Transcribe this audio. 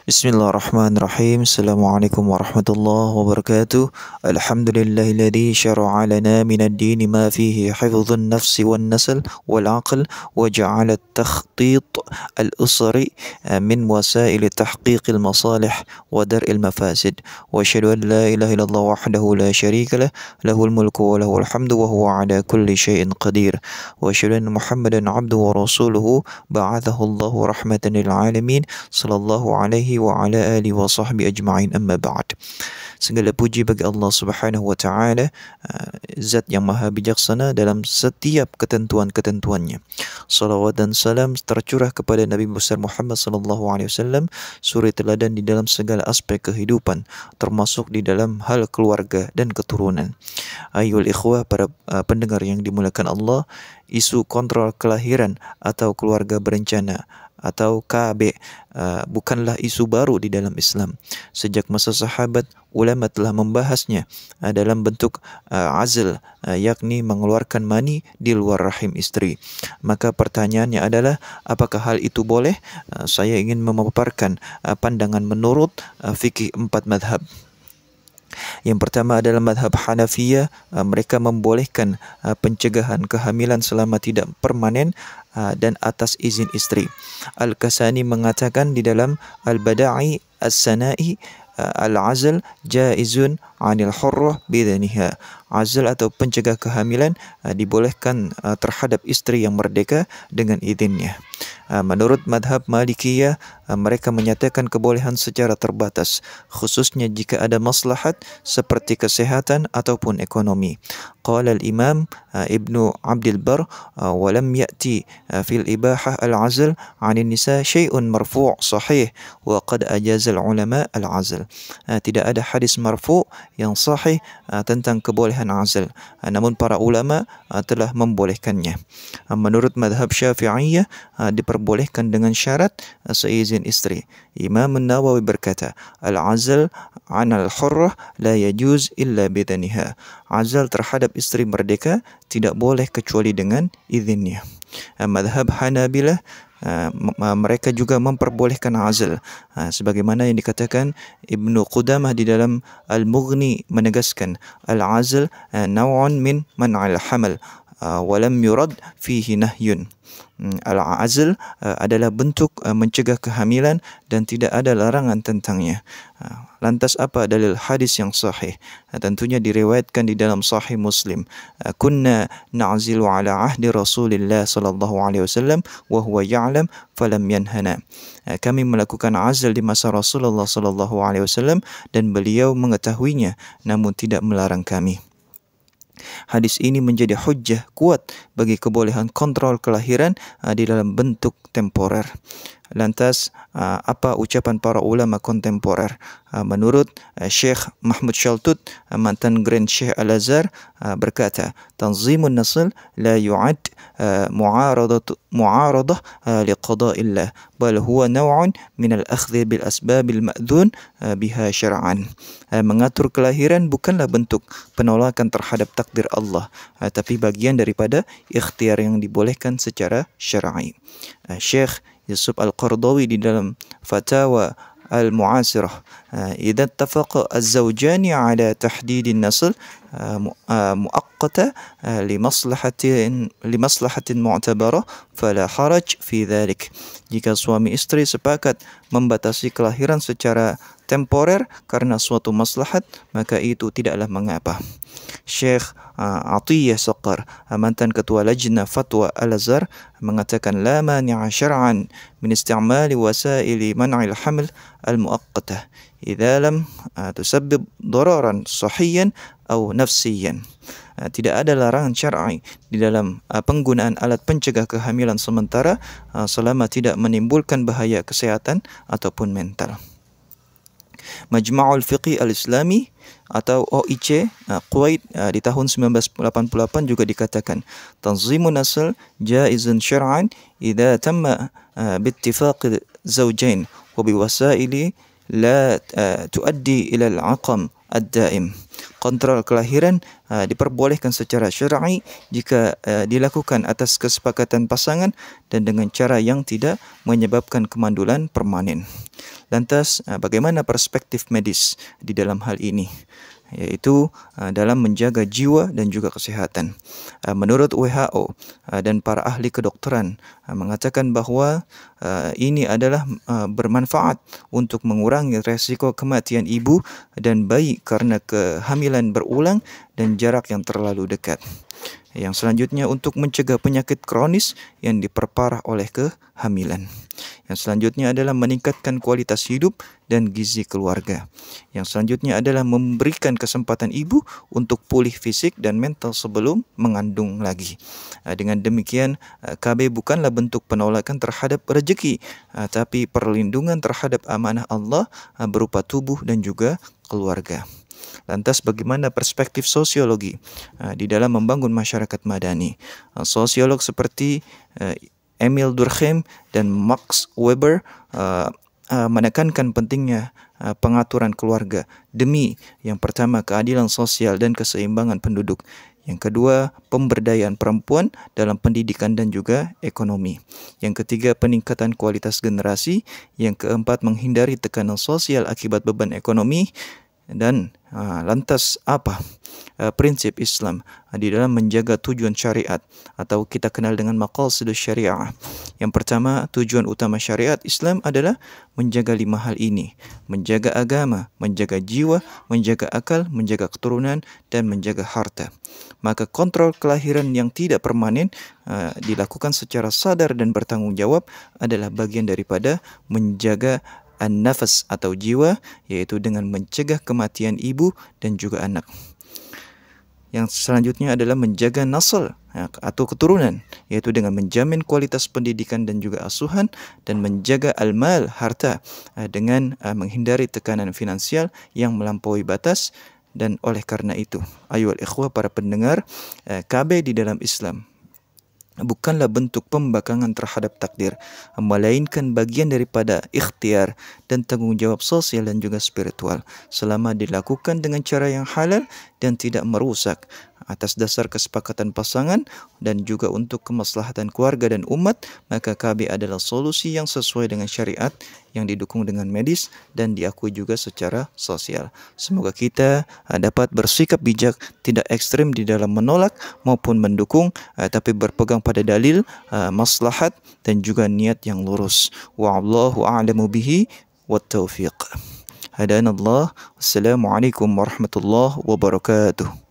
Bismillahirrahmanirrahim. Assalamualaikum warahmatullahi wabarakatuh. Alhamdulillahilladzi syara'a lana minad dini ma fihi hifdhun nafsi wan nasl wal aql wa ja'ala at-takhtit al-usri min wasail tahqiq al-masalih wa dar'il mafasid. Wa asyhadu an la ilaha illallah wahdahu la syarika lah, lahul mulku wa lahul hamdu wa huwa ala kulli syai'in qadir. Wa asyhadu anna Muhammadan 'abduhu wa rasuluhu ba'athahu Allahu rahmatan lil alamin. Sallallahu alaihi wa ala alihi wa sahbihi ajma'in, amma ba'd. Segala puji bagi Allah Subhanahu wa taala, zat yang maha bijaksana dalam setiap ketentuan-ketentuannya. Salawat dan salam tercurah kepada Nabi besar Muhammad sallallahu alaihi wasallam, suri teladan di dalam segala aspek kehidupan, termasuk di dalam hal keluarga dan keturunan. Ayol ikhwah, para pendengar yang dimuliakan Allah, isu kontrol kelahiran atau keluarga berencana atau KB bukanlah isu baru di dalam Islam. Sejak masa sahabat, ulama telah membahasnya dalam bentuk azl, yakni mengeluarkan mani di luar rahim istri. Maka pertanyaannya adalah, apakah hal itu boleh? Saya ingin memaparkan pandangan menurut fikih 4 madhab. Yang pertama adalah madhab Hanafiyah. Mereka membolehkan pencegahan kehamilan selama tidak permanen dan atas izin istri. Al-Kasani mengatakan di dalam Al-Bada'i As-Sana'i, al-azl jaizun 'anil hurrah bidhaniha. Azl atau pencegah kehamilan dibolehkan terhadap istri yang merdeka dengan izinnya. Menurut madhab Malikiyah, mereka menyatakan kebolehan secara terbatas, khususnya jika ada maslahat seperti kesehatan ataupun ekonomi. Qala al-Imam Ibnu Abdul Bar, wa lam ya'ti fil ibahah al-azl 'anil nisa syai'un marfu' sahih wa qad ajaza al-ulama al-azl. Tidak ada hadis marfu' yang sahih tentang kebolehan azl, namun para ulama telah membolehkannya. Menurut madhab Syafi'iyah, diperbolehkan dengan syarat seizin istri. Imam Nawawi berkata, al-azl 'anal hurrah la yajuz illa bidhaniha. Azl terhadap istri merdeka tidak boleh kecuali dengan izinnya. Madhab Hanabilah, mereka juga memperbolehkan azl, sebagaimana yang dikatakan Ibnu Qudamah di dalam Al-Mughni, menegaskan al-azl naw'un min man'il hamal wa lam yurad fihi nahyun. Al-azl adalah bentuk mencegah kehamilan dan tidak ada larangan tentangnya. Lantas apa dalil hadis yang sahih? Tentunya diriwayatkan di dalam Sahih Muslim. Kunna na'zilu ala ahdi Rasulillah sallallahu alaihi wasallam wa huwa ya'lam falam yanhana. Kami melakukan azl di masa Rasulullah sallallahu alaihi wasallam dan beliau mengetahuinya namun tidak melarang kami. Hadis ini menjadi hujjah kuat bagi kebolehan kontrol kelahiran di dalam bentuk temporer. Lantas apa ucapan para ulama kontemporer? Menurut Syekh Mahmud Shaltut, mantan Grand Syekh Al-Azhar, berkata, tanzimun nasl la yu'ad mu'aradah liqada'illah, bal huwa naw'un min al-akhdhi bil asbabil ma'dhun biha syar'an. Mengatur kelahiran bukanlah bentuk penolakan terhadap takdir Allah, tapi bagian daripada ikhtiar yang dibolehkan secara syar'i. Syekh Yusuf Al-Qardawi di dalam Fatawa Al-Mu'asirah, idza ittafaqa az-zawjani ala tahdid an-nasl muaqqata limaslahatin mu'tabarah fala haraj fi dhalik. Jika suami istri sepakat membatasi kelahiran secara temporer karena suatu maslahat, maka itu tidaklah mengapa. Syekh Atiyah Saqar, mantan ketua Lajnah Fatwa Al-Azhar, mengatakan la mani'a syar'an min isti'mali wasaili man'il haml al-muaqqatah idza lam tusabbib dararan sahiyan aw nafsiyan. Tidak ada larangan syar'i di dalam penggunaan alat pencegah kehamilan sementara selama tidak menimbulkan bahaya kesehatan ataupun mental. Majma'ul Fiqh Al-Islami atau OIC Kuwait di tahun 1988 juga dikatakan, tanzimun nasl jaizun syar'an idza tamma bittifaq zawjain wa biwasaili la tuaddi ila al-aqam ad-daim. Kontrol kelahiran diperbolehkan secara syar'i jika dilakukan atas kesepakatan pasangan dan dengan cara yang tidak menyebabkan kemandulan permanen. Lantas, bagaimana perspektif medis di dalam hal ini? Iaitu dalam menjaga jiwa dan juga kesihatan. Menurut WHO dan para ahli kedokteran mengatakan bahawa ini adalah bermanfaat untuk mengurangi resiko kematian ibu dan bayi kerana kehamilan berulang dan jarak yang terlalu dekat. Yang selanjutnya untuk mencegah penyakit kronis yang diperparah oleh kehamilan. Yang selanjutnya adalah meningkatkan kualitas hidup dan gizi keluarga. Yang selanjutnya adalah memberikan kesempatan ibu untuk pulih fisik dan mental sebelum mengandung lagi. Dengan demikian, KB bukanlah bentuk penolakan terhadap rezeki, tapi perlindungan terhadap amanah Allah berupa tubuh dan juga keluarga. Lantas bagaimana perspektif sosiologi di dalam membangun masyarakat madani? Sosiolog seperti Emil Durkheim dan Max Weber menekankan pentingnya pengaturan keluarga demi yang pertama keadilan sosial dan keseimbangan penduduk. Yang kedua, pemberdayaan perempuan dalam pendidikan dan juga ekonomi. Yang ketiga, peningkatan kualitas generasi. Yang keempat, menghindari tekanan sosial akibat beban ekonomi. Dan lantas apa prinsip Islam di dalam menjaga tujuan syariat atau kita kenal dengan maqasidus syariah? Yang pertama, tujuan utama syariat Islam adalah menjaga 5 hal ini: menjaga agama, menjaga jiwa, menjaga akal, menjaga keturunan dan menjaga harta. Maka kontrol kelahiran yang tidak permanen dilakukan secara sadar dan bertanggungjawab adalah bagian daripada menjaga an-nafas atau jiwa, iaitu dengan mencegah kematian ibu dan juga anak. Yang selanjutnya adalah menjaga nasl atau keturunan, iaitu dengan menjamin kualitas pendidikan dan juga asuhan, dan menjaga al-mal, harta, dengan menghindari tekanan finansial yang melampaui batas. Dan oleh karena itu, ayuhal ikhwah para pendengar, KB di dalam Islam bukanlah bentuk pembangkangan terhadap takdir, melainkan bagian daripada ikhtiar dan tanggungjawab sosial dan juga spiritual. Selama dilakukan dengan cara yang halal dan tidak merusak, atas dasar kesepakatan pasangan dan juga untuk kemaslahatan keluarga dan umat, maka KB adalah solusi yang sesuai dengan syariat yang didukung dengan medis dan diakui juga secara sosial. Semoga kita dapat bersikap bijak, tidak ekstrim di dalam menolak maupun mendukung, tapi berpegang pada dalil, maslahat dan juga niat yang lurus. Wallahu a'lamu bihi wat taufiq. Hadanallah. Wassalamualaikum warahmatullahi wabarakatuh.